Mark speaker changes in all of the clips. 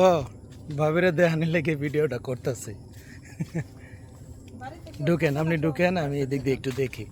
Speaker 1: ও ভাবিরে দেখানি লেগে ভিডিওটা করতেছে। ঢুকেন, আপনি ঢুকেন, আমি এদিক দিয়ে একটু দেখি।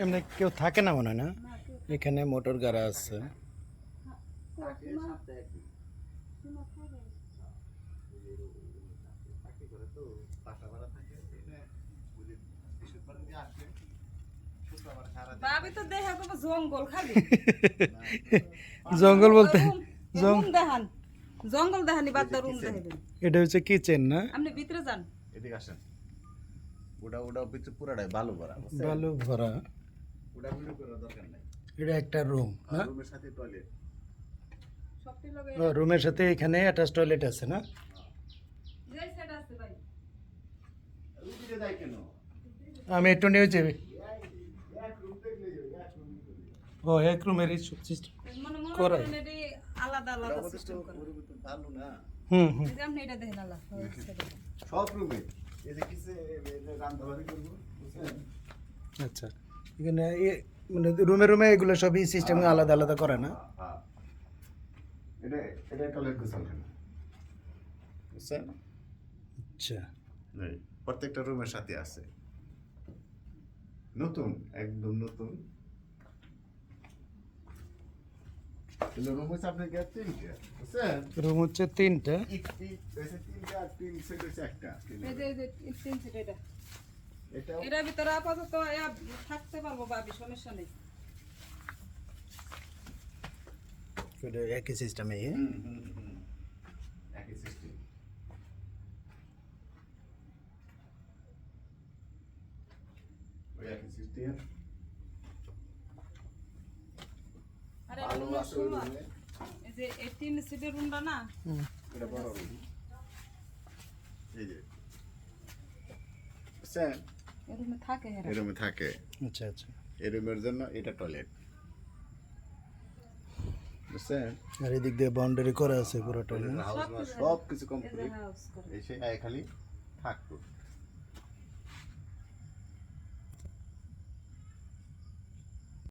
Speaker 1: এমনি কেউ থাকে না মনে হয় না, এখানে মোটর গাড়া আছে। জঙ্গল বলতে
Speaker 2: জঙ্গল দেখানি বাদ রুম দেখাবেন।
Speaker 1: এটা হচ্ছে কিচেন না?
Speaker 2: আপনি ভিতরে যান,
Speaker 3: এদিকে আসেন। ওটা ভিতরে পুরাটাই বালু ভরা,
Speaker 1: বালু ভরা।
Speaker 3: ওটা ভিডিও করার দরকার নাই।
Speaker 1: এটা একটা রুম না?
Speaker 3: রুমের সাথে টয়লেট।
Speaker 2: সবটি লগে
Speaker 1: রুমের সাথে এখানে অ্যাটাচ টয়লেট আছে না?
Speaker 2: যে সাইড আছে ভাই।
Speaker 3: রুমে যাই কেন?
Speaker 1: আমি একটু নিয়ে যাবি।
Speaker 3: এক রুম দেখলে এক রুম করে।
Speaker 1: ও এক রুমেরই সিস্টেম
Speaker 2: মনে মনে
Speaker 1: করাই।
Speaker 2: করেন এটি আলাদা আলাদা সিস্টেম করা।
Speaker 3: ভালো না।
Speaker 1: হুম হুম।
Speaker 2: এই যে আপনি এটা দেখেন আলাদা
Speaker 3: সব রুমে এই যে কিসে রান্নাবাড়ি করব, বুঝছেন?
Speaker 1: আচ্ছা, এখানে মানে রুমে রুমে এগুলো সবই সিস্টেম আলাদা আলাদা করে না?
Speaker 3: হ্যাঁ, এটা এটা টয়লেট গোসল খানা, বুঝছেন?
Speaker 1: আচ্ছা,
Speaker 3: এই প্রত্যেকটা রুমের সাথে আছে। নতুন, একদম নতুন। এগুলো রুম হচ্ছে আপনার গ্যাস তিনটা, বুঝছেন?
Speaker 1: রুম হচ্ছে তিনটা।
Speaker 3: তিনটা আর তিন সেট হচ্ছে একটা।
Speaker 2: এই যে তিন সিট এটা।
Speaker 3: এটা
Speaker 2: এটার ভিতরে আপাতত থাকতে পারবো ভাবি, সমস্যা নেই।
Speaker 1: এটা একই সিস্টেমে।
Speaker 3: একই সিস্টেম। ওই একই সিস্টেম।
Speaker 2: আরে এটা রুমের সমান। এই যে এই তিন সিটের রুমটা না,
Speaker 3: এটা বড় রুম। এই যে, বুঝছেন?
Speaker 2: এই রুমে থাকে এরা।
Speaker 3: এই রুমে থাকে।
Speaker 1: আচ্ছা আচ্ছা।
Speaker 3: এই রুমের জন্য এটা টয়লেট, বুঝছেন?
Speaker 1: আর এদিক দিয়ে বাউন্ডারি করা আছে পুরোটা।
Speaker 3: হাউস সব কিছু
Speaker 2: এই যে
Speaker 3: কমপ্লিট।
Speaker 2: হাউস করে।
Speaker 3: এসে খালি থাকতো।